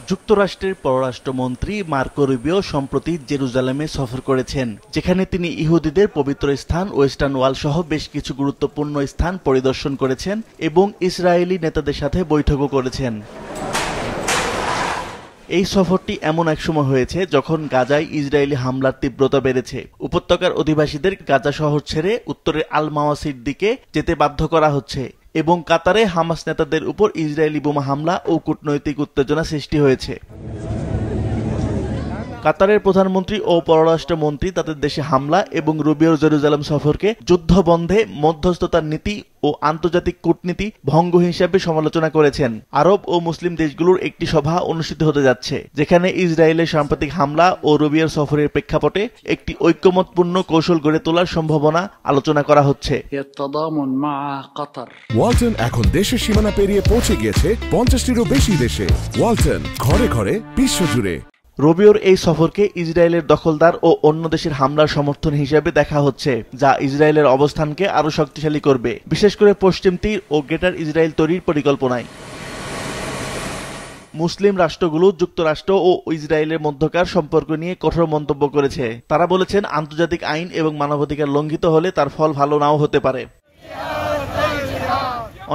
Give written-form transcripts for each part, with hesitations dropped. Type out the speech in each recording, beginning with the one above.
যুক্তরাষ্ট্রের পররাষ্ট্রমন্ত্রী Marco Rubio সম্প্রতি জেরুজালেমে সফর করেছেন, যেখানে তিনি ইহুদিদের পবিত্র স্থান ওয়েস্টার্ন ওয়াল সহ বেশ কিছু গুরুত্বপূর্ণ স্থান পরিদর্শন করেছেন এবং ইসরায়েলি নেতাদের সাথে বৈঠকও করেছেন। এই সফরটি এমন এক সময় হয়েছে যখন গাজায় ইসরায়েলি হামলার তীব্রতা বেড়েছে। উপত্যকার অধিবাসীদের গাজা শহর ছেড়ে উত্তরের আল মাওয়াসির দিকে যেতে বাধ্য করা হচ্ছে এবং কাতারে হামাস নেতাদের উপর ইসরায়েলি বোমা হামলা ও কূটনৈতিক উত্তেজনা সৃষ্টি হয়েছে। কাতারের প্রধানমন্ত্রী ও পররাষ্ট্রমন্ত্রী তাদের দেশে হামলা এবং রুবিওর জেরুজালেম সফরকে যুদ্ধবন্ধে মধ্যস্থতার নীতি ও আন্তর্জাতিক কূটনীতি ভঙ্গ হিসেবে সমালোচনা করেছেন। আরব ও মুসলিম দেশগুলোর একটি সভা অনুষ্ঠিত হতে যাচ্ছে, যেখানে ইসরায়েলের সাম্প্রতিক হামলা ও রুবিওর সফরের প্রেক্ষাপটে একটি ঐকমত্যপূর্ণ কৌশল গড়ে তোলার সম্ভাবনা আলোচনা করা হচ্ছে। ওয়ালটন এখন দেশের সীমানা পেরিয়ে পৌঁছে গিয়েছে 50টিরও বেশি দেশে। ওয়ালটন, ঘরে ঘরে বিশ্বজুড়ে। রুবিওর এই সফরকে ইসরায়েলের দখলদার ও অন্য দেশের হামলার সমর্থন হিসেবে দেখা হচ্ছে, যা ইসরায়েলের অবস্থানকে আরও শক্তিশালী করবে, বিশেষ করে পশ্চিম তীর ও গ্রেটার ইসরায়েল তৈরির পরিকল্পনায়। মুসলিম রাষ্ট্রগুলো যুক্তরাষ্ট্র ও ইসরায়েলের মধ্যকার সম্পর্ক নিয়ে কঠোর মন্তব্য করেছে। তারা বলেছেন, আন্তর্জাতিক আইন এবং মানবাধিকার লঙ্ঘিত হলে তার ফল ভালো নাও হতে পারে।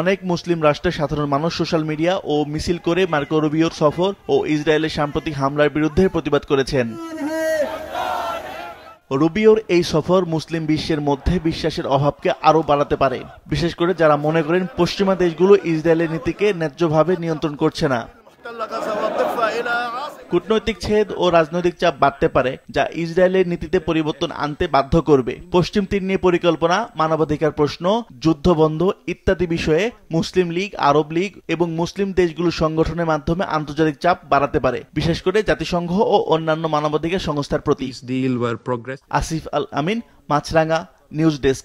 অনেক মুসলিম রাষ্ট্রের সাধারণ মানুষ সোশ্যাল মিডিয়া ও মিছিল করে মার্কো রুবিওর সফর ও ইসরায়েলের সাম্প্রতিক হামলার বিরুদ্ধে প্রতিবাদ করেছেন। রুবিওর এই সফর মুসলিম বিশ্বের মধ্যে বিশ্বাসের অভাবকে আরও বাড়াতে পারে, বিশেষ করে যারা মনে করেন পশ্চিমা দেশগুলো ইসরায়েলের নীতিকে ন্যায্যভাবে নিয়ন্ত্রণ করছে না। কূটনৈতিক ছেদ ও রাজনৈতিক চাপ বাড়তে পারে, যা ইসরায়েলের নীতিতে পরিবর্তন আনতে বাধ্য করবে। পশ্চিম তীর নিয়ে পরিকল্পনা, মানবাধিকার প্রশ্ন, যুদ্ধবন্ধ ইত্যাদি বিষয়ে মুসলিম লীগ, আরব লীগ এবং মুসলিম দেশগুলোর সংগঠনের মাধ্যমে আন্তর্জাতিক চাপ বাড়াতে পারে, বিশেষ করে জাতিসংঘ ও অন্যান্য মানবাধিকার সংস্থার প্রতি। আসিফ আল আমিন, মাছরাঙা নিউজ ডেস্ক।